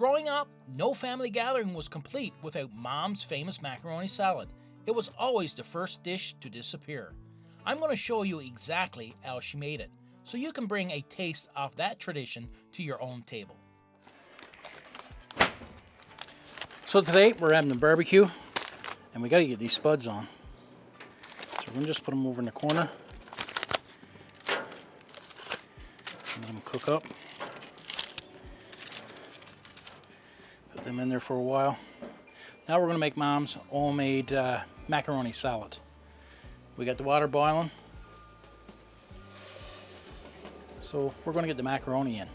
Growing up, no family gathering was complete without Mom's famous macaroni salad. It was always the first dish to disappear. I'm going to show you exactly how she made it, so you can bring a taste of that tradition to your own table. So today we're having a barbecue, and we got to get these spuds on. So we're going to just put them over in the corner. Let them cook up. Put them in there for a while. Now we're going to make Mom's homemade macaroni salad. We got the water boiling. So we're going to get the macaroni in.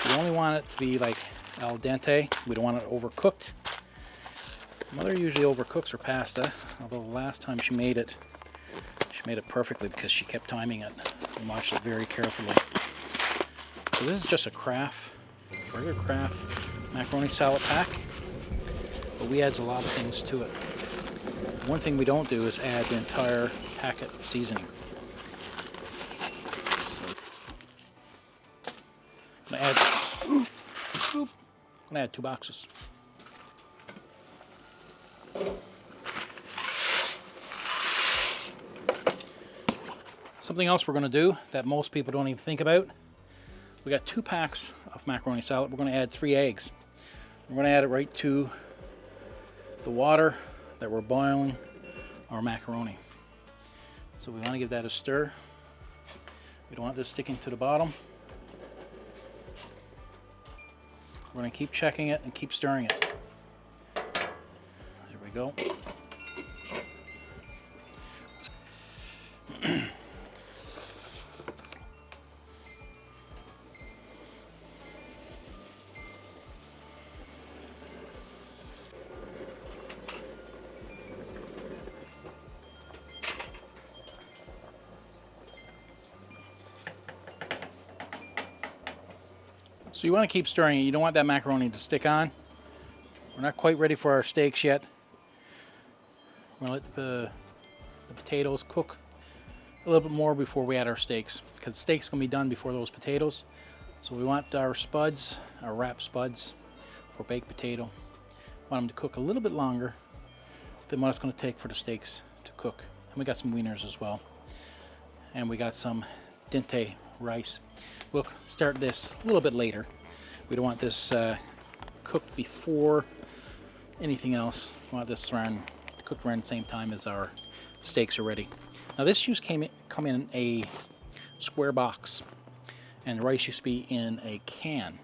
We only want it to be like al dente. We don't want it overcooked. Mother usually overcooks her pasta, although the last time she made it perfectly because she kept timing it and watched it very carefully. So this is just a regular Kraft macaroni salad pack, but we adds a lot of things to it. One thing we don't do is add the entire packet of seasoning. So I'm gonna add 2 boxes. Something else we're going to do that most people don't even think about. We got 2 packs of macaroni salad. We're going to add 3 eggs. We're going to add it right to the water that we're boiling our macaroni. So we want to give that a stir. We don't want this sticking to the bottom. We're going to keep checking it and keep stirring it. There we go. So you want to keep stirring it. You don't want that macaroni to stick on. We're not quite ready for our steaks yet. We're going to let the potatoes cook a little bit more before we add our steaks, because the steaks going to be done before those potatoes. So we want our spuds, our wrap spuds for baked potato. We want them to cook a little bit longer than what it's going to take for the steaks to cook. And we got some wieners as well. And we got some dente rice. We'll start this a little bit later. We don't want this cooked before anything else. We want this cooked around the same time as our steaks are ready. Now this used to come in a square box, and the rice used to be in a can.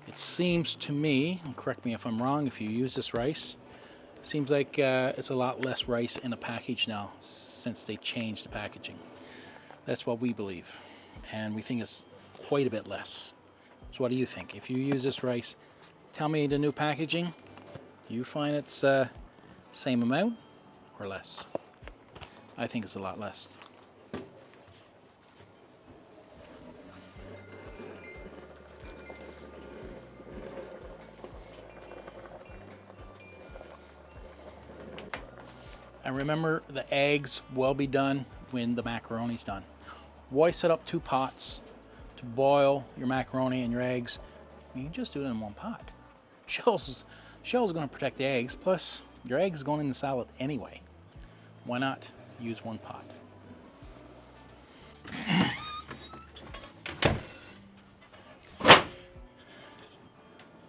It seems to me, and correct me if I'm wrong, if you use this rice, it seems like it's a lot less rice in a package now since they changed the packaging. That's what we believe, and we think it's quite a bit less. So what do you think? If you use this rice, tell me the new packaging. Do you find it's same amount or less? I think it's a lot less. And remember, the eggs will be done when the macaroni's done. Why set up 2 pots to boil your macaroni and your eggs? You can just do it in 1 pot. Shell's going to protect the eggs, plus your eggs going in the salad anyway. Why not use 1 pot?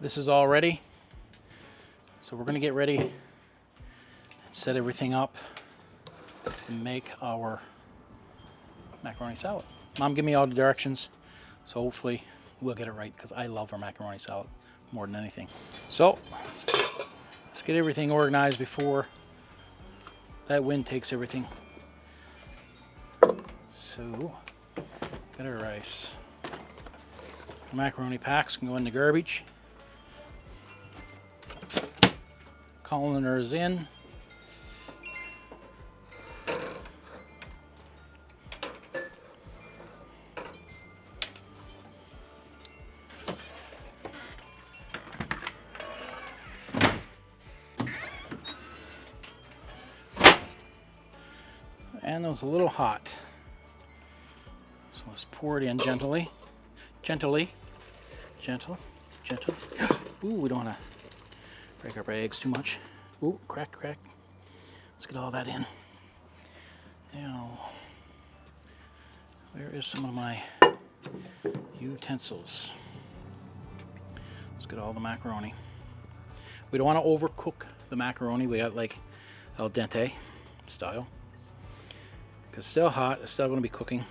This is all ready. So we're going to get ready and set everything up and make our macaroni salad. Mom gave me all the directions, so hopefully we'll get it right, because I love our macaroni salad more than anything. So let's get everything organized before that wind takes everything. So got our rice. Our macaroni packs can go in the garbage. Colander's in. And it was a little hot. So let's pour it in gently. Gentle. gentle. Ooh, we don't want to break up our eggs too much. Ooh, crack, crack. Let's get all that in. Now, where is some of my utensils? Let's get all the macaroni. We don't want to overcook the macaroni. We got like al dente style. Because it's still hot, it's still going to be cooking.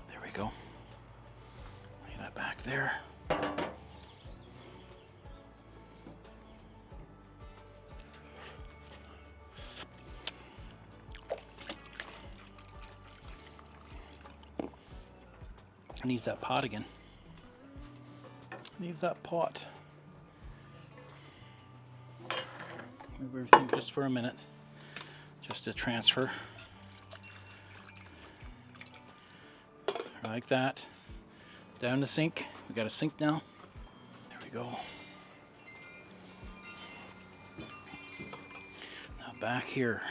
There we go. Lay that back there. Needs that pot again. Needs that pot. Move everything just for a minute, just to transfer. Like that. Down the sink. We got a sink now. There we go. Now back here.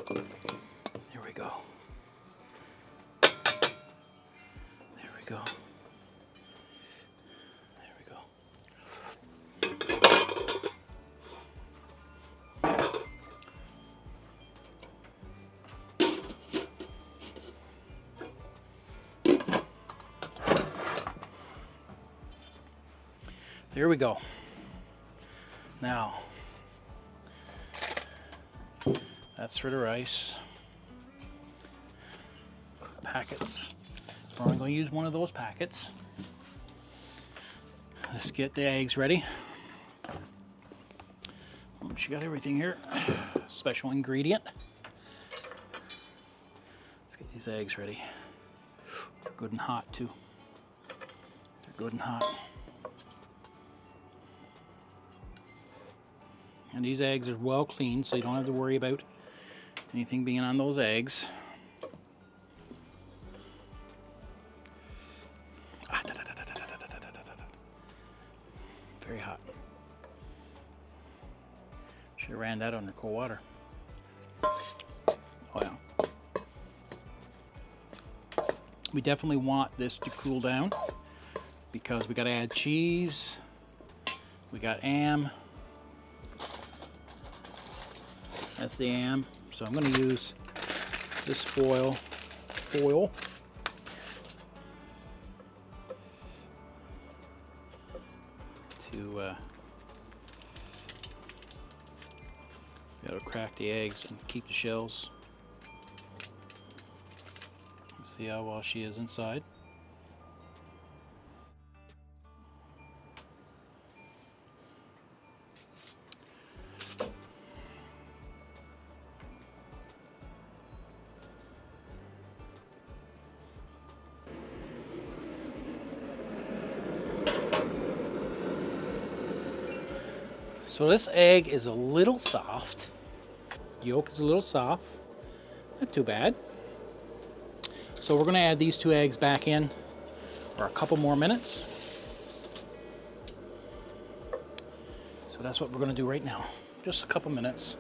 There we go. Go. There we go. There we go. Now, that's for the rice. Packets. We're only going to use one of those packets. Let's get the eggs ready. She got everything here. Special ingredient. Let's get these eggs ready. They're good and hot too. They're good and hot. And these eggs are well cleaned, so you don't have to worry about anything being on those eggs. Very hot. Should have ran that under cold water. Oh yeah. We definitely want this to cool down because we got to add cheese. We got ham. That's the ham. So I'm going to use this foil to be able to crack the eggs and keep the shells. See how well she is inside. So this egg is a little soft. Yolk is a little soft. Not too bad. So we're going to add these two eggs back in for a couple more minutes. So that's what we're going to do right now. Just a couple minutes.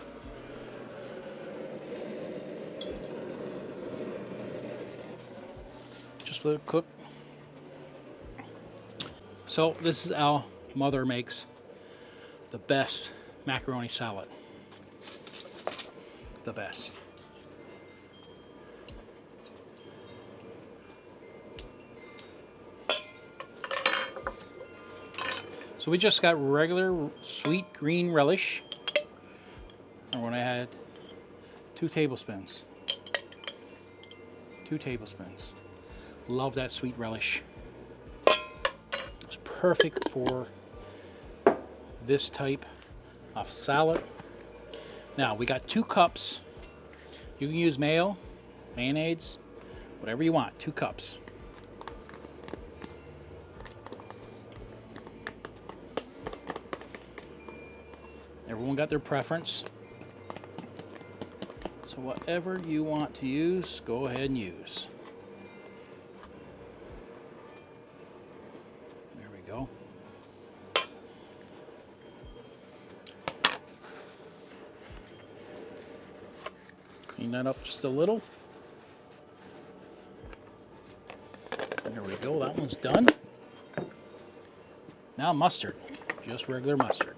Just let it cook. So this is how Mother makes the best macaroni salad. The best. So we just got regular sweet green relish. And we're gonna add 2 tablespoons. 2 tablespoons. Love that sweet relish. It's perfect for this type of salad. Now we got 2 cups. You can use mayo, mayonnaise, whatever you want. 2 cups. Everyone got their preference. So whatever you want to use, go ahead and use. There we go. Clean that up just a little. we go, that one's done. Now mustard, just regular mustard.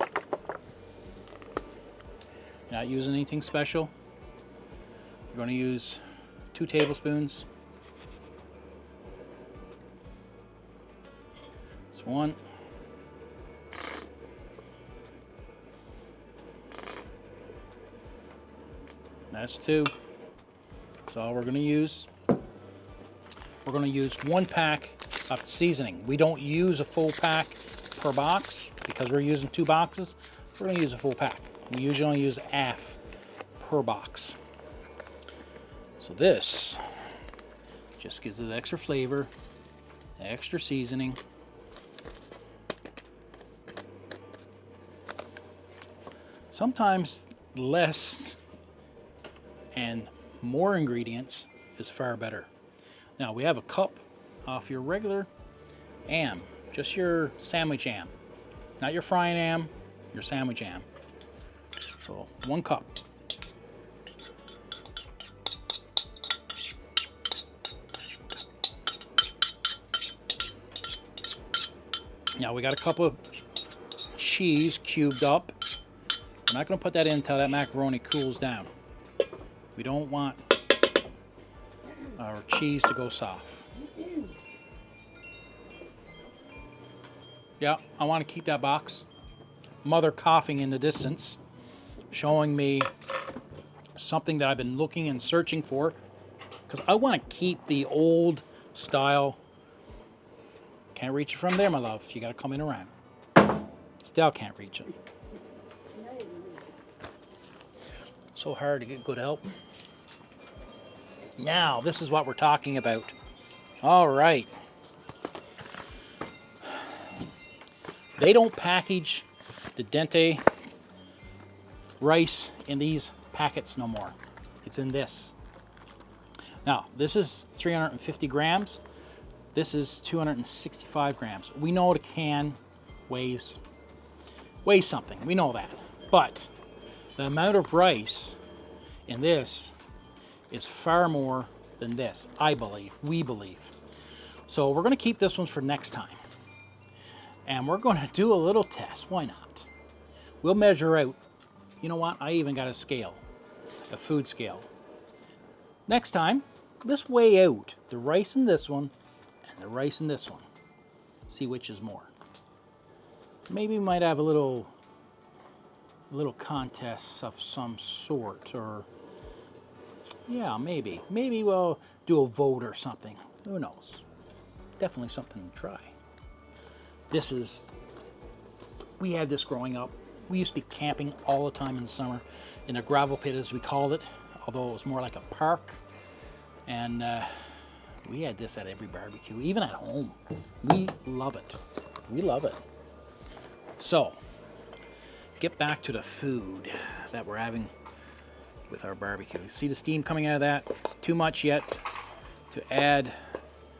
Not using anything special. We're going to use 2 tablespoons. That's 1. That's 2. That's all we're going to use. We're going to use 1 pack of seasoning. We don't use a full pack per box because we're using 2 boxes. We're going to use a full pack. We usually only use half per box. So this just gives it extra flavor, extra seasoning. Sometimes less and more ingredients is far better. Now we have a cup off your regular ham, just your sandwich ham, not your frying ham, your sandwich ham. So 1 cup. Now we got a cup of cheese cubed up. We're not going to put that in until that macaroni cools down. We don't want our cheese to go soft. Yeah, I want to keep that box. Mother coughing in the distance, showing me something that I've been looking and searching for, because I want to keep the old style. Can't reach it from there, my love. You got to come in around. Still can't reach it. So hard to get good help. Now, this is what we're talking about. All right. They don't package the dente rice in these packets no more. It's in this. Now, this is 350 grams. This is 265 grams. We know the can weighs something. We know that. But the amount of rice in this is far more than this, I believe. We believe. So we're going to keep this one for next time. And we're going to do a little test. Why not? We'll measure out. You know what? I even got a scale, a food scale. Next time, let's weigh out the rice in this one and the rice in this one. See which is more. Maybe we might have a little contest of some sort, or yeah, maybe we'll do a vote or something. Who knows? Definitely something to try. We had this growing up. We used to be camping all the time in the summer in a gravel pit, as we called it, although it was more like a park. And we had this at every barbecue, even at home. We love it. We love it. So, get back to the food that we're having with our barbecue. See the steam coming out of that? Too much yet to add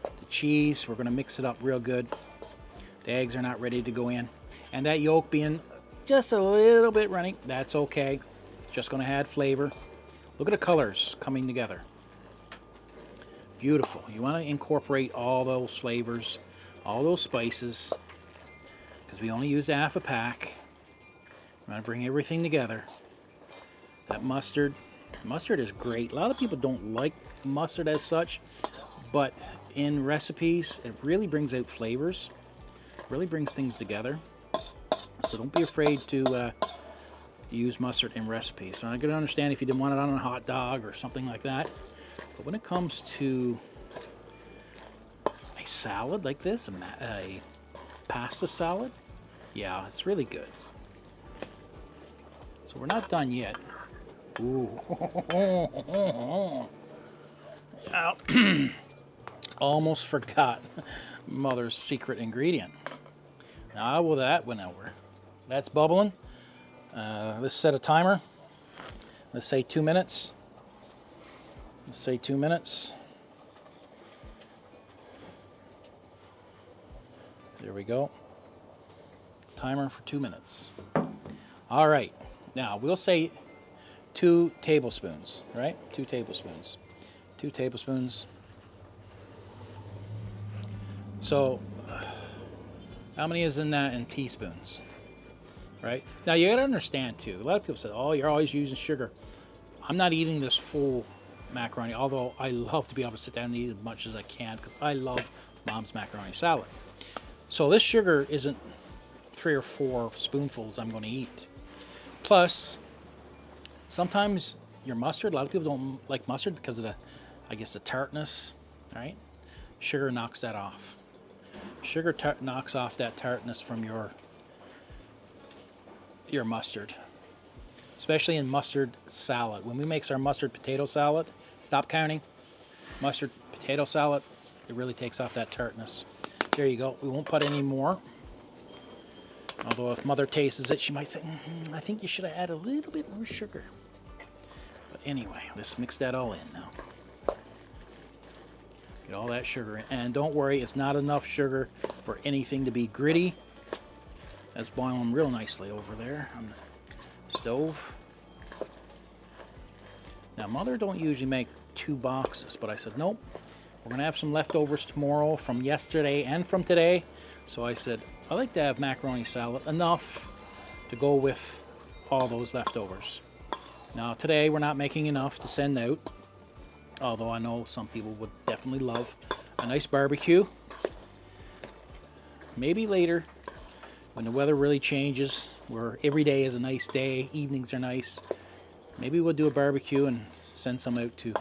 the cheese. We're going to mix it up real good. The eggs are not ready to go in. And that yolk being just a little bit runny, that's okay. It's just going to add flavor. Look at the colors coming together. Beautiful. You want to incorporate all those flavors, all those spices, because we only used half a pack. I'm going to bring everything together. That mustard is great. A lot of people don't like mustard as such, but in recipes, it really brings out flavors. Really brings things together. So don't be afraid to use mustard in recipes. So I can understand if you didn't want it on a hot dog or something like that. But when it comes to a salad like this, a pasta salad, yeah, it's really good. So we're not done yet. Ooh. Almost forgot Mother's secret ingredient. Now, well, that went over. That's bubbling. Let's set a timer. Let's say 2 minutes. Let's say 2 minutes. There we go. Timer for 2 minutes. All right. Now, we'll say 2 tablespoons, right? 2 tablespoons. 2 tablespoons. So how many is in that in teaspoons? Right? Now you gotta understand too, a lot of people say, oh, you're always using sugar. I'm not eating this full macaroni, although I love to be able to sit down and eat as much as I can because I love Mom's macaroni salad. So this sugar isn't 3 or 4 spoonfuls I'm going to eat. Plus, sometimes your mustard, a lot of people don't like mustard because of the, I guess, the tartness, right? Sugar knocks that off. Sugar knocks off that tartness from your mustard. Especially in mustard salad. When we make our mustard potato salad, stop counting. Mustard potato salad, it really takes off that tartness. There you go. We won't put any more. Although if Mother tastes it, she might say, I think you should have added a little bit more sugar. But anyway, let's mix that all in now. Get all that sugar in. And don't worry, it's not enough sugar for anything to be gritty. That's boiling real nicely over there on the stove. Now, Mother don't usually make 2 boxes, but I said, nope. We're going to have some leftovers tomorrow from yesterday and from today. So I said, I like to have macaroni salad enough to go with all those leftovers. Now, today we're not making enough to send out. Although I know some people would definitely love a nice barbecue. Maybe later, when the weather really changes, where every day is a nice day, evenings are nice, maybe we'll do a barbecue and send some out to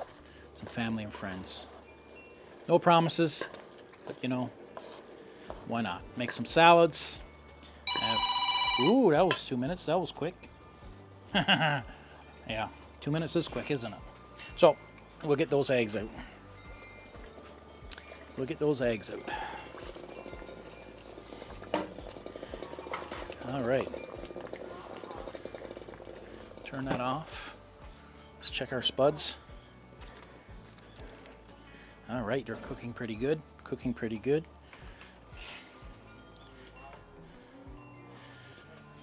some family and friends. No promises, but you know, why not? Make some salads. Ooh, that was 2 minutes. That was quick. Yeah, 2 minutes is quick, isn't it? So, we'll get those eggs out. We'll get those eggs out. All right. Turn that off. Let's check our spuds. All right, they're cooking pretty good. Cooking pretty good.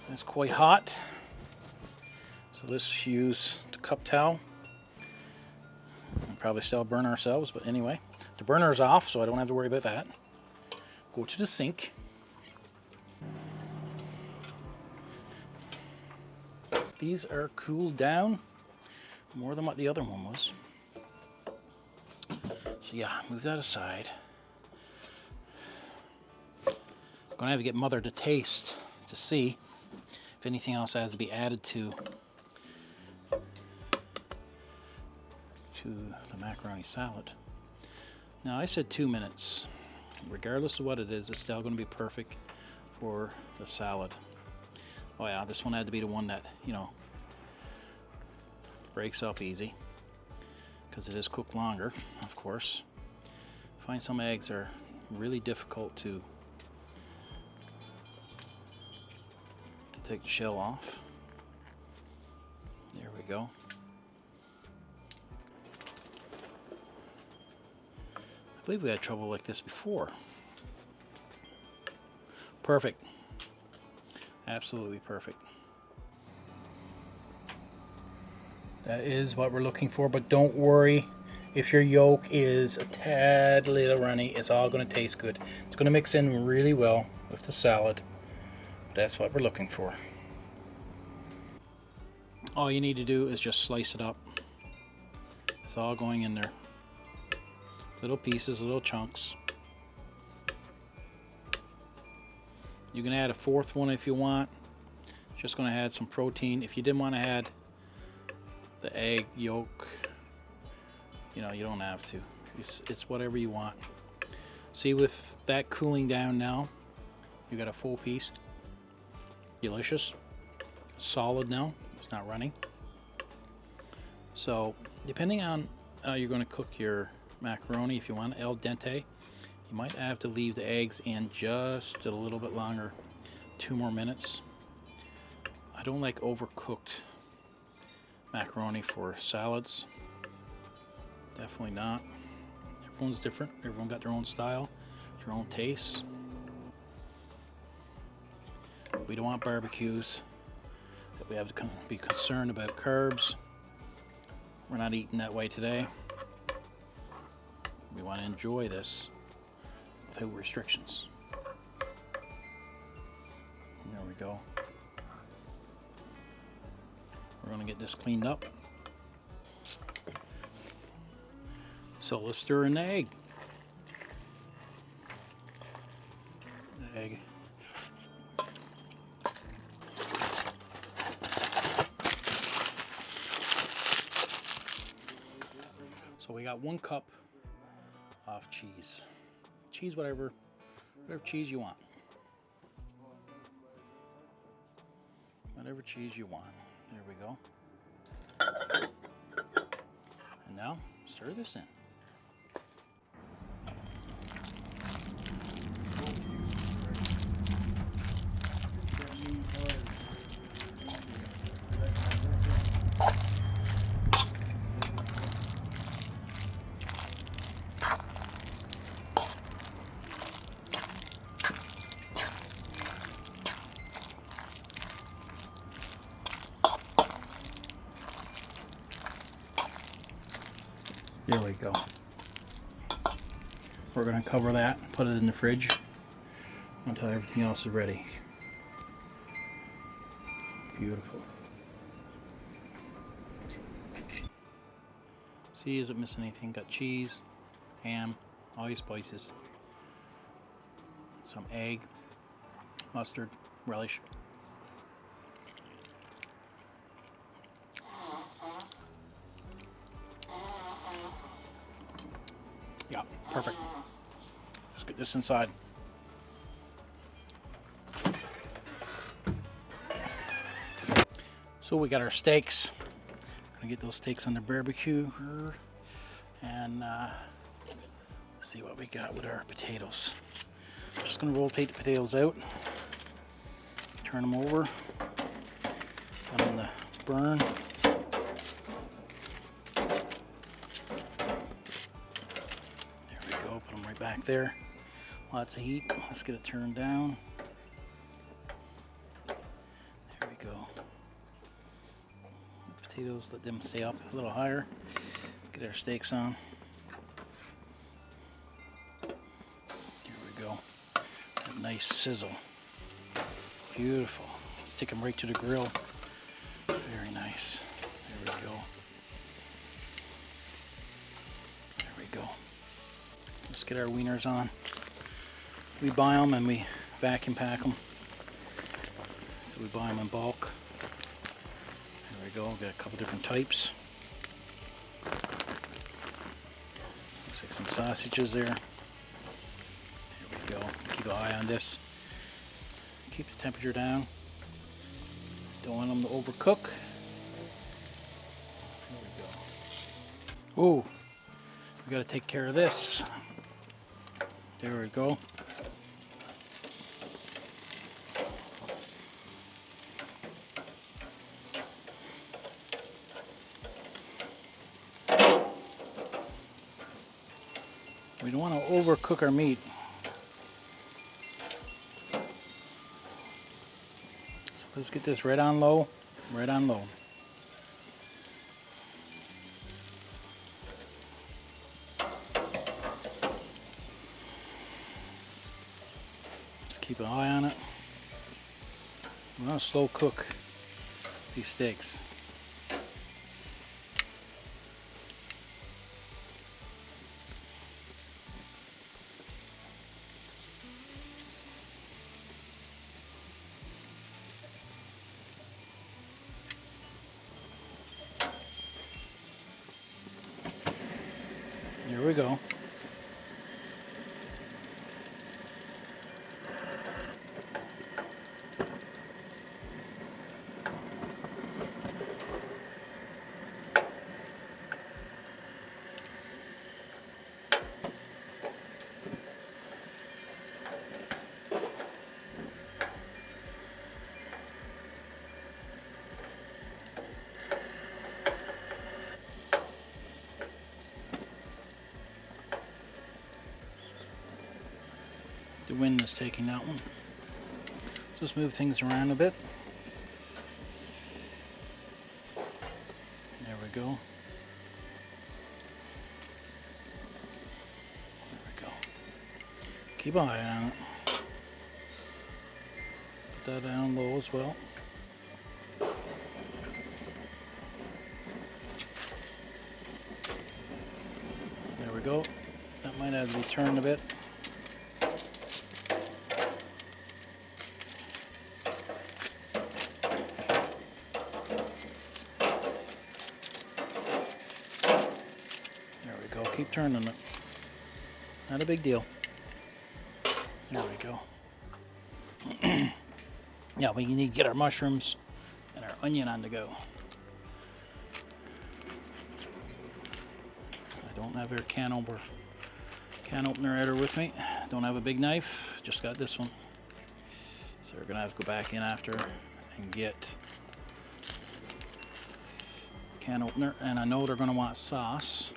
It's quite hot. So let's use the cup towel. We'll probably still burn ourselves, but anyway. The burner's off, so I don't have to worry about that. Go to the sink. These are cooled down more than what the other one was. So yeah, move that aside. I'm gonna have to get Mother to taste to see if anything else has to be added to the macaroni salad. Now I said 2 minutes. Regardless of what it is, it's still going to be perfect for the salad. Oh yeah, this one had to be the one that, you know, breaks up easy because it is cooked longer, of course. I find some eggs are really difficult to take the shell off. There we go. I believe we had trouble like this before. Perfect. Absolutely perfect. That is what we're looking for, but don't worry if your yolk is a tad little runny. It's all going to taste good. It's going to mix in really well with the salad. That's what we're looking for. All you need to do is just slice it up. It's all going in there. Little pieces, little chunks. You can add a 4th one if you want. Just going to add some protein. If you didn't want to add the egg yolk, you know, you don't have to. It's whatever you want. See, with that cooling down now, you got a full piece. Delicious. Solid now. It's not running. So, depending on how you're going to cook your macaroni, if you want al dente, you might have to leave the eggs in just a little bit longer. 2 more minutes. I don't like overcooked macaroni for salads. Definitely not. Everyone's different. Everyone got their own style, their own tastes. We don't want barbecues that we have to be concerned about carbs. We're not eating that way today. We want to enjoy this. without restrictions. There we go. We're going to get this cleaned up. So let's stir in the egg. The egg. So we got 1 cup of cheese. Cheese, whatever cheese you want. Whatever cheese you want. There we go. And now stir this in. There we go. We're going to cover that, put it in the fridge until everything else is ready. Beautiful. See, isn't missing anything. Got cheese, ham, all your spices, some egg, mustard, relish. Yeah, perfect. Let's get this inside. So we got our steaks. Gonna get those steaks on the barbecue, and let's see what we got with our potatoes. Just gonna rotate the potatoes out, turn them over, put them on the burn. Put them right back there. Lots of heat. Let's get it turned down. There we go. Potatoes, let them stay up a little higher. Get our steaks on. Here we go. A nice sizzle. Beautiful. Stick them right to the grill. Very nice. There we go. There we go. Let's get our wieners on. We buy them and we vacuum pack them. So we buy them in bulk. There we go. Got a couple different types. Looks like some sausages there. There we go. Keep an eye on this. Keep the temperature down. Don't want them to overcook. There we go. Ooh, we got to take care of this. There we go. We don't want to overcook our meat. So let's get this right on low, right on low. Keep an eye on it. We're going to slow cook these steaks. Here we go. The wind is taking that one. Just move things around a bit. There we go. There we go. Keep an eye on it. Put that down low as well. There we go. That might have to be turned a bit. There we go. Keep turning it. Not a big deal. There we go. Yeah, we need to get our mushrooms and our onion on the go. I don't have our can opener either with me. Don't have a big knife, just got this one. So we're gonna have to go back in after and get can opener, and I know they're gonna want sauce.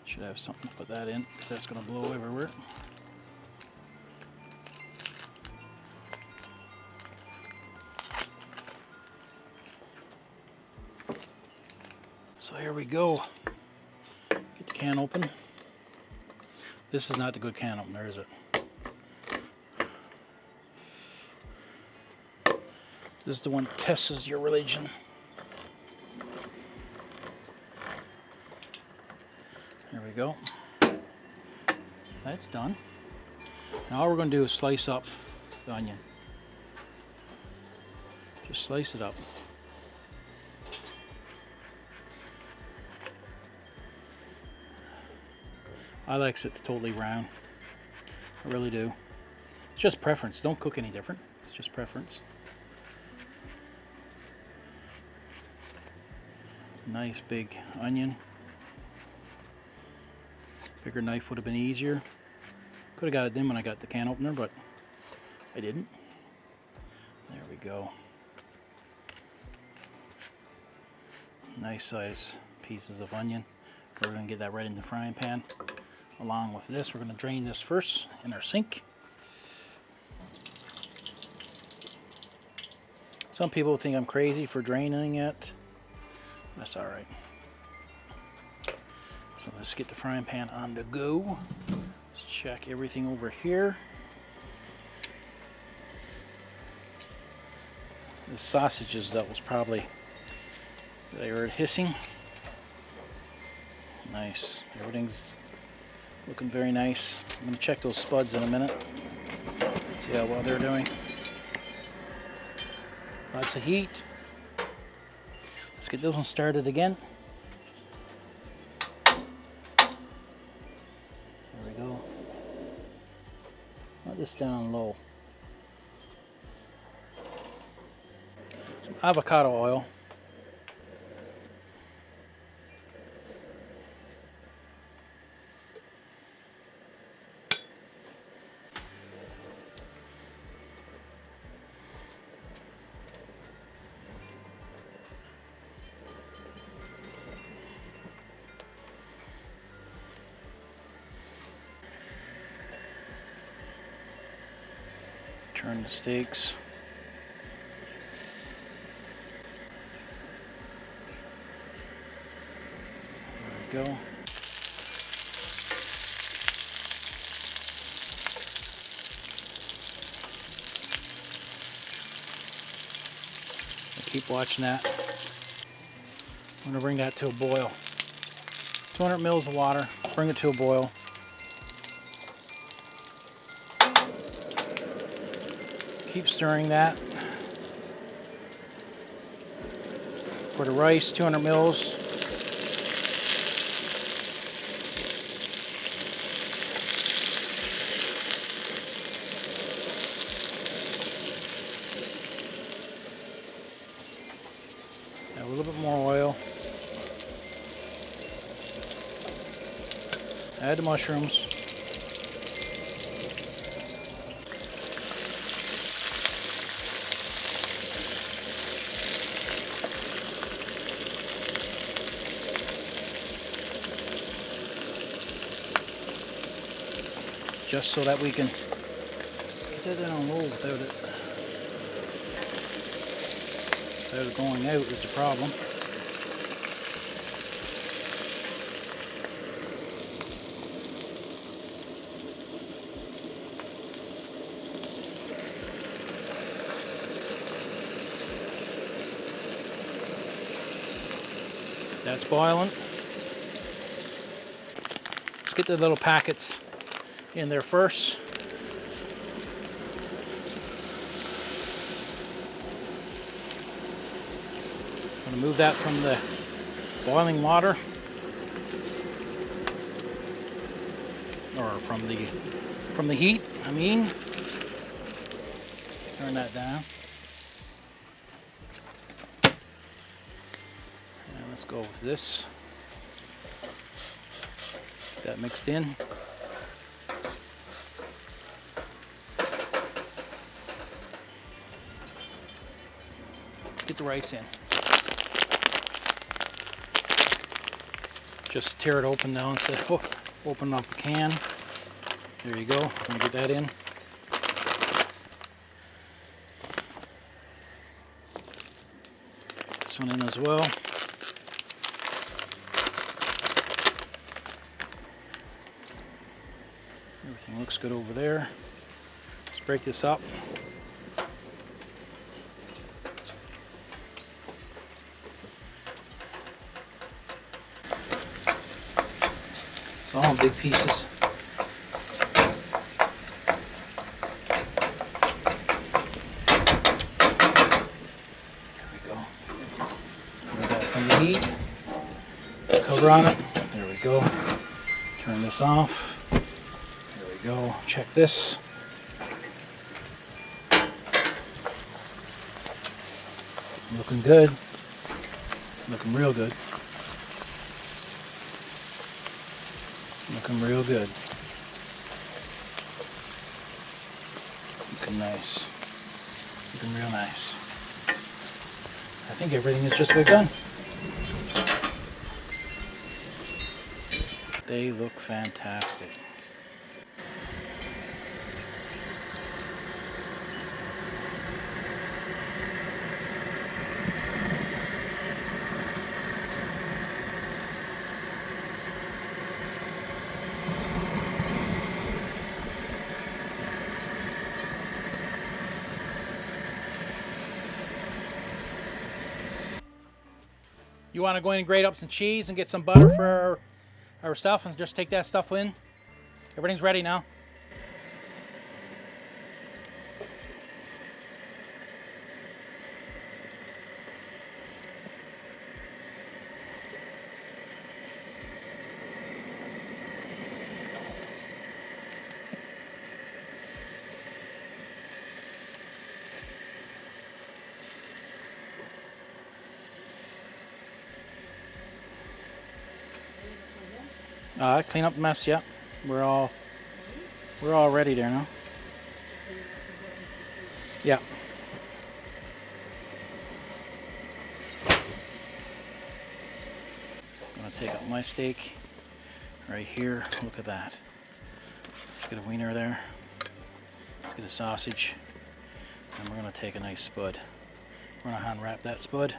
Should have something to put that in, because that's gonna blow everywhere. So here we go. Get the can open. This is not the good can opener, is it? This is the one that tests your religion. There we go. That's done. Now all we're going to do is slice up the onion. Just slice it up. I like it totally round. I really do. It's just preference. Don't cook any different. It's just preference. Nice big onion. Bigger knife would have been easier. Could have got it in when I got the can opener, but I didn't. There we go. Nice size pieces of onion. We're going to get that right in the frying pan. Along with this, we're going to drain this first in our sink. Some people think I'm crazy for draining it. That's alright. So let's get the frying pan on the go. Let's check everything over here. The sausages, that was probably, they heard hissing. Nice. Everything's looking very nice. I'm going to check those spuds in a minute. See how well they're doing. Lots of heat. Let's get this one started again. There we go. Let this down low. Some avocado oil. Turn the steaks. There we go. Keep watching that. I'm going to bring that to a boil. 200 mils of water. Bring it to a boil. Keep stirring that. For the rice, 200 mils. Add a little bit more oil. Add the mushrooms. Just so that we can get that down low without it going out is the problem. That's boiling. Let's get the little packets in there first. I'm going to move that from the boiling water, or from the heat, I mean. Turn that down. And let's go with this. Get that mixed in. Let's get the rice in. Just tear it open now instead of open up a can. There you go. I'm going to get that in. This one in as well. Everything looks good over there. Let's break this up. It's all in big pieces. Heat, cover on it. There we go. Turn this off. There we go. Check this. Looking good. Looking real good. Looking real good. Looking nice. Looking real nice. I think everything is just about done. They look fantastic. You want to go in and grate up some cheese and get some butter for our stuff, and just take that stuff in. Everything's ready now. Clean up the mess. Yeah, we're all ready there now. Yeah. I'm gonna take out my steak right here. Look at that. Let's get a wiener there. Let's get a sausage, and we're gonna take a nice spud. We're gonna hand wrap that spud.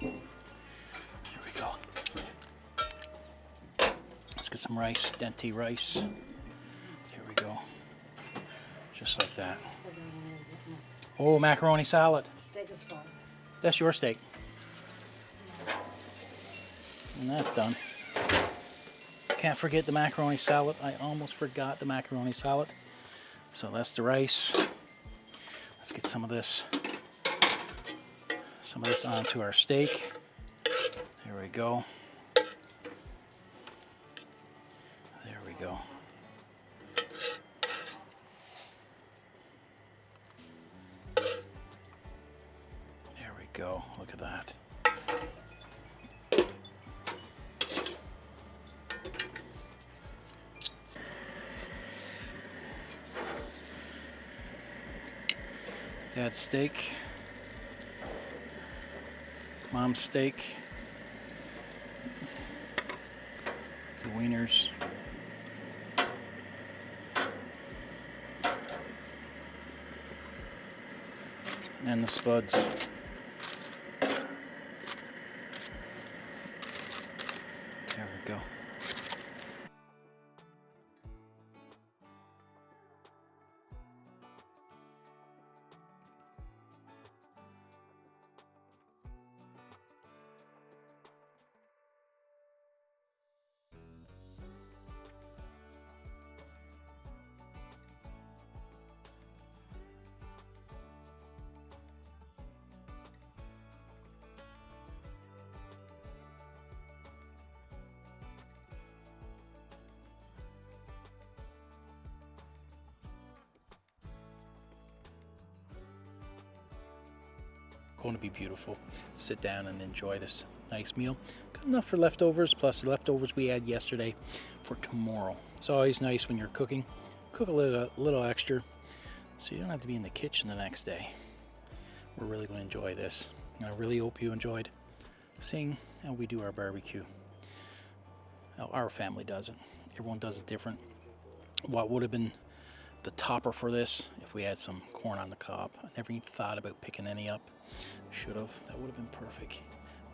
Here we go. Let's get some rice, dente rice. Here we go. Just like that. Oh, macaroni salad. Steak is fine. That's your steak. And that's done. Can't forget the macaroni salad. I almost forgot the macaroni salad. So that's the rice. Let's get some of this onto our steak. There we go. There we go. go. Look at that. Dad's steak. Mom's steak. The wieners. And the spuds. There we go. Going to be beautiful. Sit down and enjoy this nice meal. Got enough for leftovers, plus the leftovers we had yesterday for tomorrow. It's always nice when you're cooking. Cook a little extra so you don't have to be in the kitchen the next day. We're really going to enjoy this. And I really hope you enjoyed seeing how we do our barbecue. How our family does it. Everyone does it different. What would have been the topper for this if we had some corn on the cob? I never even thought about picking any up. Should have. That would have been perfect.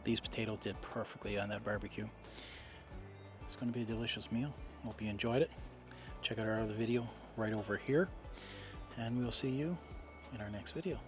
These potatoes did perfectly on that barbecue. It's going to be a delicious meal. Hope you enjoyed it. Check out our other video right over here, and we'll see you in our next video.